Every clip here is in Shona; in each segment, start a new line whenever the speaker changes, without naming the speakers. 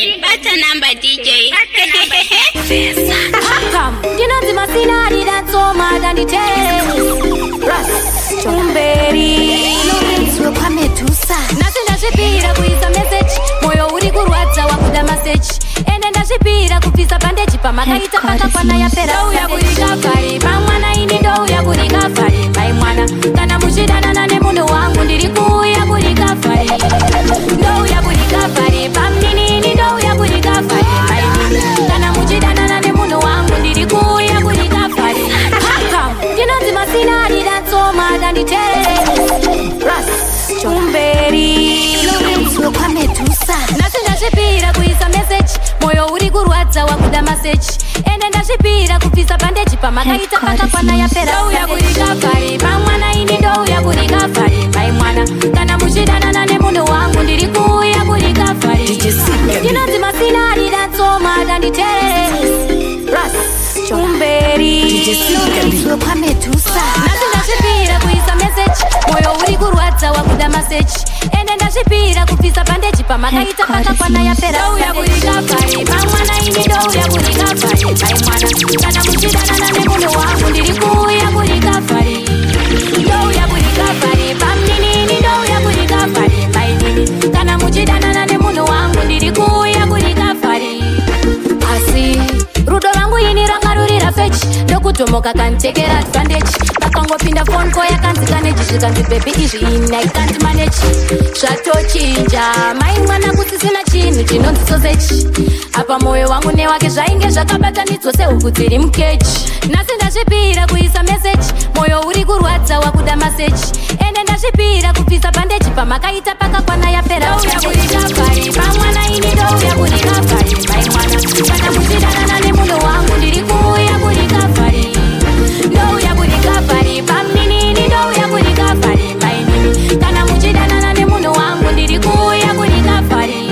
DJ. Bata number DJ.
Come, you know the masinari that's so mad and it is. Russ, Chumberi. No kwame tusa. Nasinda shipira kuisa message. Moyo uri kurwadza wakuda message. Ende ndashipira kupisa bandage pamakaita paka pana yapera. Ndo ya kurikafari, pamwana ini ndo ya kurikafari. Pai mwana, kana mushidana nane mundu wangu ndirikuya kurikafari. Ndo ya kurikafari, pamnini ini ndo ya kurikafari. Pai mwana, kana mushidana nane mundu wangu ndirikuya kurikafari. You know the masinari that's so mad and it is. Russ, Chumberi. No kwame tusa. Nasinda shipira kuisa message. Moyo uri kurwadza wakuda message. Ende ndashipira kupisa bandage pamakaita paka pana yapera. Ndo ya kurikafari, pamwana ini ndo ya kurikafari. Pai mwana, kana mushidana nane mundu wangu ndirikuya kurikafari. You know the masinari that's so mad and it is. Russ, Chumberi. No kwame tusa. Nasinda shipira kuisa message. Moyo uri kurwadza wakuda message. Ende ndashipira kupisa bandage pamakaita paka pana yapera. Ndo ya kurikafari, pamwana ini ndo ya kurikafari. Pai mwana, kana mushidana nane mundu wangu ndirikuya kurikafari. Ndo ya kurikafari, pamnini ndo ya kurikafari. Pai nini, kana mushidana nane mundu wangu ndirikuya kurikafari. Asi rudo rangu ini rangarurira fetch. Ndokutomoka kantekera advantage. Pakangopinda phone call yakanzikane jishikanzi baby izvi ini I can't manage. Zvatochinja mai mwana kusisina chinhu chinonzi sausage. Apa moyo wangu newake zvainge zvakabatanidzwa sehuku dziri mukechi. Nhasi ndashipira kuisa message. Moyo uri kurwadza wakuda message. Ende ndashipira kupisa bandage pamakaita pakakwana yapera. Ndo ya kurikafari, pamwana ini ndo ya kurikafari. Mai mwana, kana mushidana nane mundu wangu ndirikuya kurikafari. Ndo ya kurikafari, pamnini ndo ya kurikafari. Mai nini, kana mushidana nane mundu wangu ndirikuya kurikafari.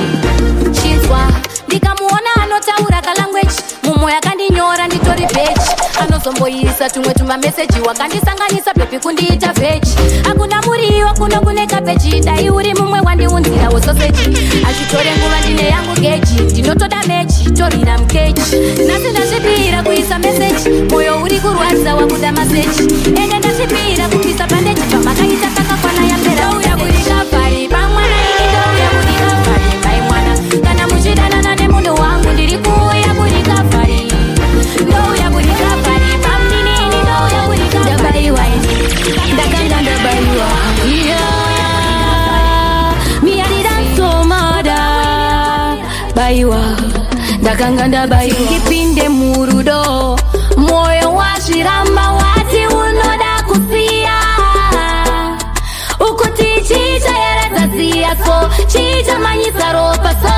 Chinzwa ndikamuona anotaura kalanguage. Mumo yakandinyora nditori page. Anozomboisa tumwe tumameseji wakandisanganisa pepi kundiita veji. Akuna muriwo kuno kune kabeji. Dai uri mumwe wandiunzirawo sausage. Achitore nguva ndine yangu geji. Ndinotoda mechi, torina mkechi. Nasi ndashipira kuisa message. Moyo uri kurwadza wakuda message. Ende ndashipira kupisa bandage pamakaita pakakwana yapera. Ndo ya kurikafari, pamwana ini ndo ya kurikafari. Pai mwana, kana mushidana nane mundu wangu ndirikuya kurikafari. Ndo ya kurikafari, pamnini ndo ya kurikafari. Ndabaiwa ini, ndakanga ndabaiwa. Mi adida so mada. Baiwa, ndakanga ndabaiwa. Ngipinde murudo, moyo washiramba wati unoda kusia. Ukuti chicha yereza siya so, chicha manyisa ropa so.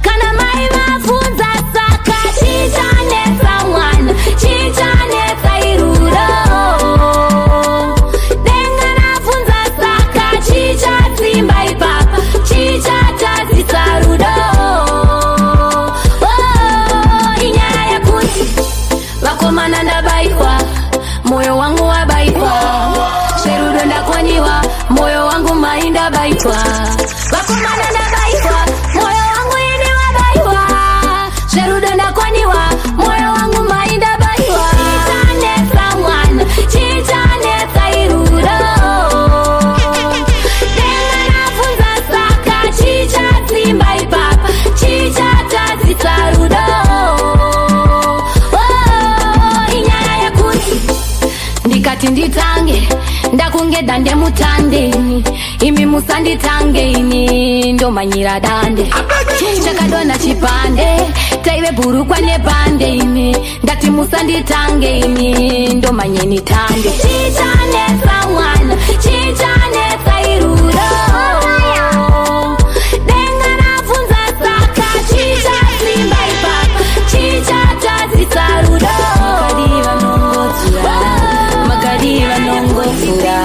Kana mai mafunza saka, chicha nesa mwana, chicha nesa irudo. Denga nafunza saka, chicha simba ipapa, chicha tazi sarudo. Oh, inyaya ya kuti, wakomana ndabaiwa, moyo wangu wabaiwa. Sherudo ndakoniwa, moyo wangu mainda baitwa. Wakomana ndabaiwa, moyo wangu ini wabaiwa. Sherudo ndakoniwa, moyo wangu mainda baitwa. Chicha nesa mwana, chicha nesa irudo. Denga nafunza saka, chicha simba ipapa, chicha tazi sarudo. Oh, inyaya ya kuti ndikati nditange ndakunge dande mutandeni. Imi musanditange ini ndo manyira dande. Chakadona chipande taive burukwa nebande. Ini ndati musanditange ini ndo manyeni tande. Chicha nesa mwana, chicha nesa irudo. Denga nafunza saka, chicha simba ipapa, chicha tazi sarudo. Magadiva nongofura,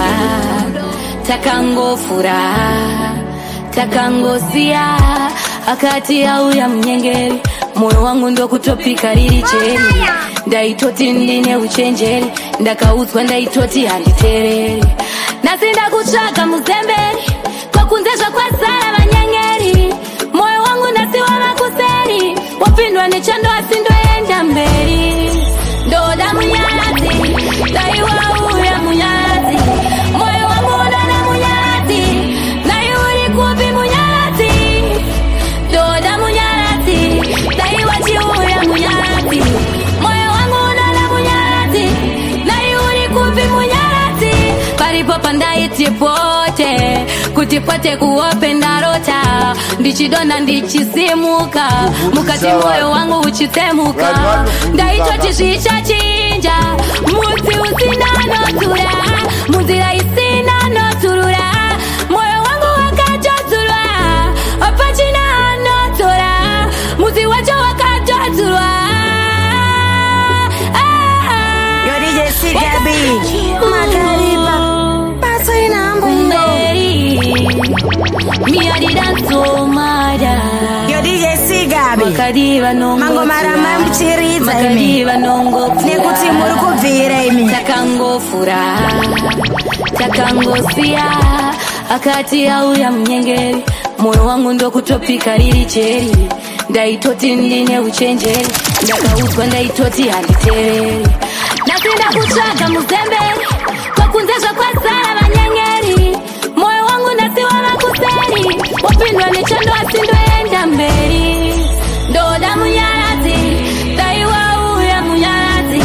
takangofura, takangosia. Akati au ya mnyengeri, moyo wangu ndo kutopika riri cheri. Ndaitoti ndine uchenjeri, ndakaudzwa ndaitoti handitereri. Nasinda kutsvaga muzemberi, kwakunzezva kwasara vanyengeri. Moyo wapindwa nechando asindoenda mberi ndoda munyazi daiwa uya munyazi moyo wangu unana munyazi dai uri kupi munyazi ndoda munyazi daiwa chiuya munyazi moyo wangu unana munyazi dai uri kupi munyazi paripo pandaiti pote kutipote kuopenda rota ndichidona ndichisimuka mukati moyo wangu uchitemuka ndaito chishicha chinja muzi usinanotura muzira isinanoturura moyo wangu wakajazurwa apachina anotora muzi wacho wakajazurwa
Yo DJ C Gabi Magariba Paso inambo
Mi adidanzo mada
Yo DJ C Gabi
Makadiva nongo
Mango marama mchiriza
Makadiva nongo
Nekuti muri kuvira imi
Takango fura Takango siya Akati ya uya mnyengeri Moyo wangu ndo kutopika lili cheri Ndaitoti ndine uchenjeri Ndakautwa ndaitoti handitereri Nasinda kuchaga muzemberi Kwa kunzesha kwa sara manyengeri moyo wangu nasiwa makuseri wapindwa nechando asindoenda mberi ndoda munyarazi daiwa uya munyarazi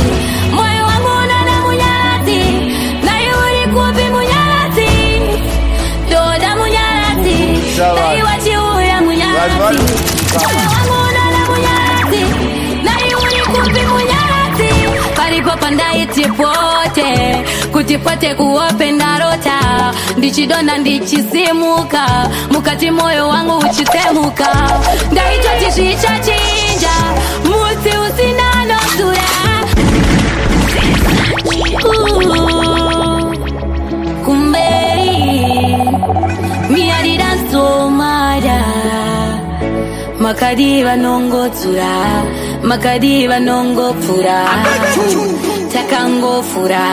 moyo wangu unana munyarazi dai uri kupi munyarazi ndoda munyarazi daiwa chiuya munyarazi moyo wangu unana munyarazi dai uri kupi munyarazi paripo pandaiti pote kutipote kuopenda rota ndichidona ndichisimuka mukati moyo wangu uchitemuka ndaito chishicha chinja musi usinanotura kumbei miadidansomada makadiva nongotura makadiva nongopura takangofura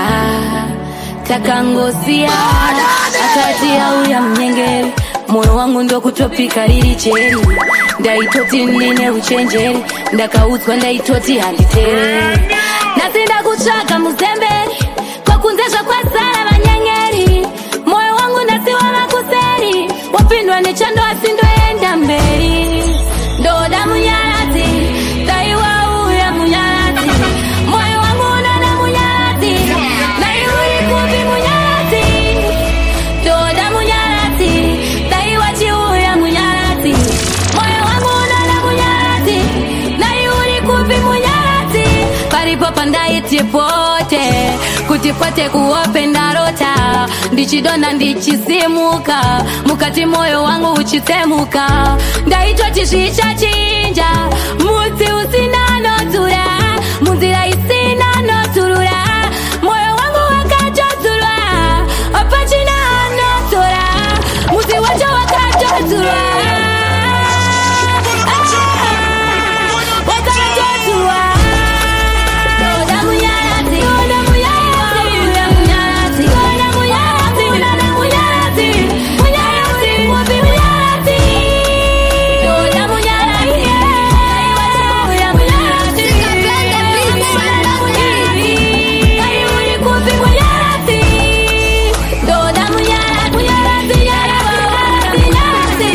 takangosia akati au ya mnyengeri moyo wangu ndo kutopika lili cheri ndaitoti ndine uchenjeri ndakautwa ndaitoti handitereri nasinda kuchaga muzemberi kwa kunzesha kwa sara manyengeri moyo wangu nasiwa makuseri wapindwa nechando asindoenda mberi ndoda munyarazi daiwa uya munyarazi moyo wangu unana munyarazi dai uri kupi munyarazi ndoda munyarazi daiwa chiuya munyarazi moyo wangu unana munyarazi dai uri kupi munyarazi paripo pandaiti pote kutipote kuopenda rota ndichidona ndichisimuka mukati moyo wangu uchitemuka ndaito chishicha chinja muzi usinanotura muzira isinanoturura moyo wangu wakajazurwa apachina anotora muzi wacho wakajazurwa wakajazurwa ndoda munyarazi ndoda munyarazi munyarazi ndoda munyarazi unana munyarazi munyarazi mubi munyarazi ndoda munyarazi aiwacha munyarazi kapenda pizza munyarazi ai uri kupi munyarazi ndoda munyarazi munyarazi munyarazi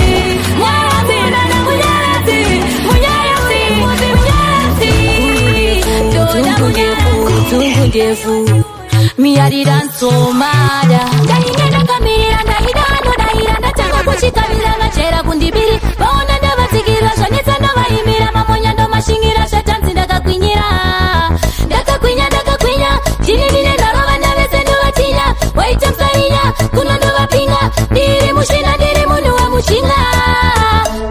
munyarazi unana munyarazi munyarazi mubi munyarazi ndoda munyarazi ndefu miadidansomada ndainenda kamirira ndaidano daira ndatanga kuchikavira machera kundibiri vaona ndavatsigira zvanetsa ndavaimira mamonya ndomashingira zvatanzi ndakakwinyira ndakakwinya tinindine ndarova ndavese ndovatinya waita msarinya kuno ndovapinga ndiri mushina ndiri munhu wemuchinga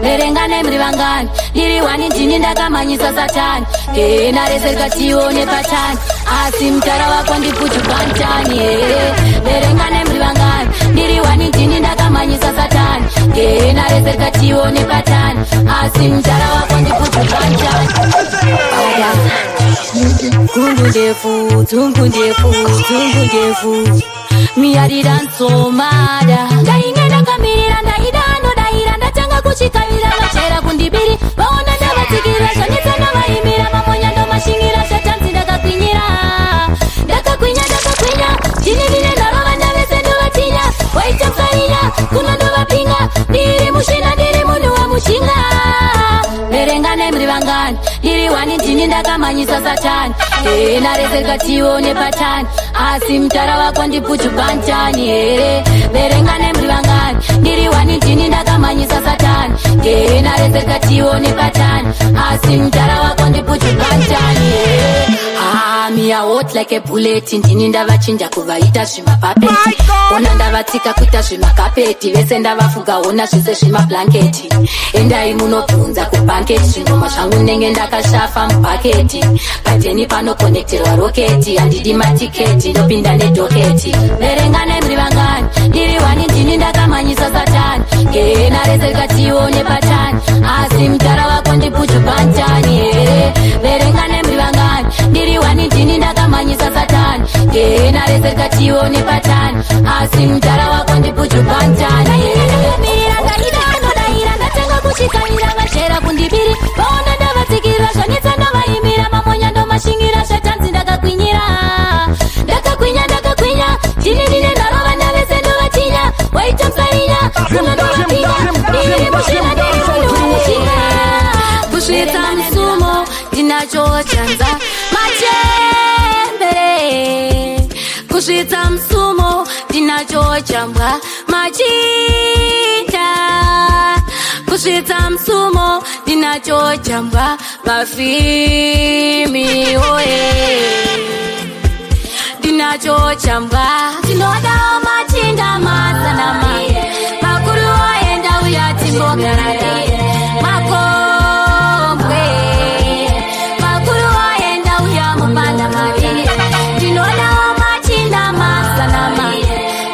verengane muri vangani ndiri wani ndini ndakamanyisa satani ndarese rikatione patani asi mutara wako ndiputukantani verengane muri vangani ndiri wani ndini ndakamanyisa satani ndarese rikatione patani asi mutara wako ndiputukantani kundu ndefu tungu ndefu miadidansomada ndainge ndakamirira ndaidano daira ndatanga kuchikavira vachera kundibiri vaona ndavatsigira zvanetsana ndakamanyisa satani narezeka tione patani asi mtara wako ndipuchu pantani verenga nemri vangani ndiri wani ndini ndakamanyisa satani narezeka tione patani asi mtara wako ndipuchu pantani me a hot like a bullet ndini ndavachinja kuvaita zvimapapeti ona ndavatsika kuita zvimakapeti vese ndavafuga ona zvese zvimablanketi endai munobvunza kubhanketi zvinoma zvangu nenge ndakashafa mubhaketi pateni panokonekterwa roketi handidi matiketi ndopinda nedhoketi verenga nemri vangani ndiri wani ndini ndakamanyisa satani narezeka tione patani asi mtara wako ndipuchu pantani verenga nemri vangani ndiri wani ndini ndakamanyisa satani narezeka tione patani asi mtara wako ndipuchu pantani ndatenga kuchikanira vachera kundibiri vaona ndavatsikira zvanetsa ndavaimira mamonya ndomashingira zvatanzi ndakagwinyira ndini ndine ndarova ndavese ndovatinya waita msarinya kuma ndovapinga ndiri mushina ndiri mundomushina kusvitsa musumo ndinachochanza machembere kusvitsa musumo ndinachochambwa machinda kusvitsa musumo ndinachochambwa vafimi oye ndinachochambwa ndinodawo machinda mazanama makuru oenda uya timbogarara makombwe makuru oenda uya mubanda mari ndinodawo machinda mazanama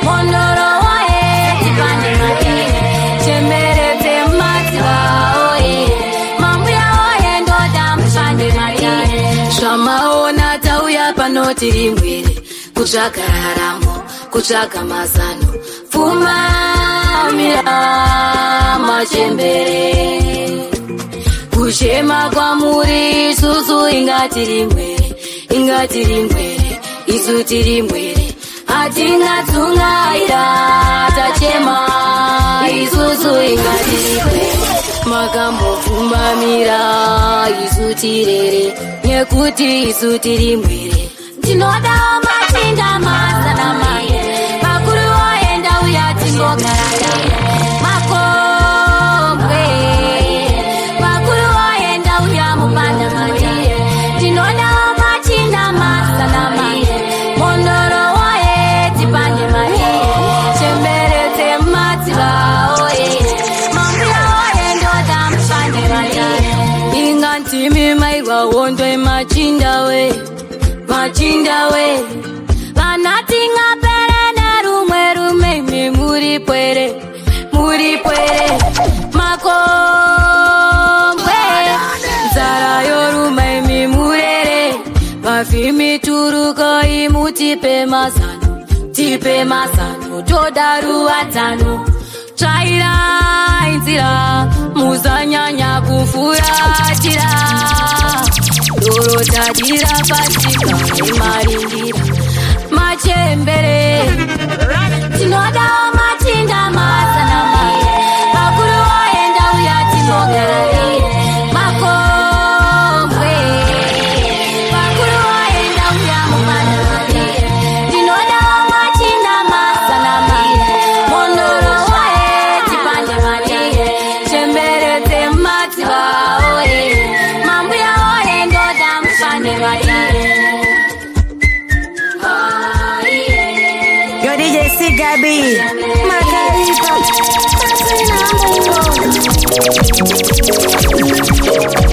mondoro oye tipande mari chemberete madziva oye mambuya oye ndoda mupande mari zvamaona tauya panotiri mwiri kutsvaga raramo kutsvaga mazano pfumamira machembere kushema kwamuri isusu ingatiri mwere isu tiri mwere hatingatsungaira tachema isusu ingatiri mwere makambopfumamira isu tirere nekuti isu tiri mwere ndinodawo machinda mazanama makuru oenda uya timbogarara makombwe makuru oenda uya mubanda mari ndinodawo machinda mazanama mondoro oye tipande mari chemberete madziva oye mambuya oye ndoda mupande mari ingantimi mairwa wondo machinda we machinda we vanatinga pere nerumwe rume muri pwere makombwe nzara yorume murere vafimi turuko imutipe mazano todaruwatano tsvaira inzira muzanyanya kufuratira dorotadira pasika imarindira machembere tinodawo machinda mazanama makuru oenda uya timbogarara makombwe makuru oenda uya mubanda mari tinodawo machinda mazanama mondoro oye tipande mari chemberete madziva oye mambuya oye ndoda mupande mari
Yo DJ Sigabi Makaripa Masina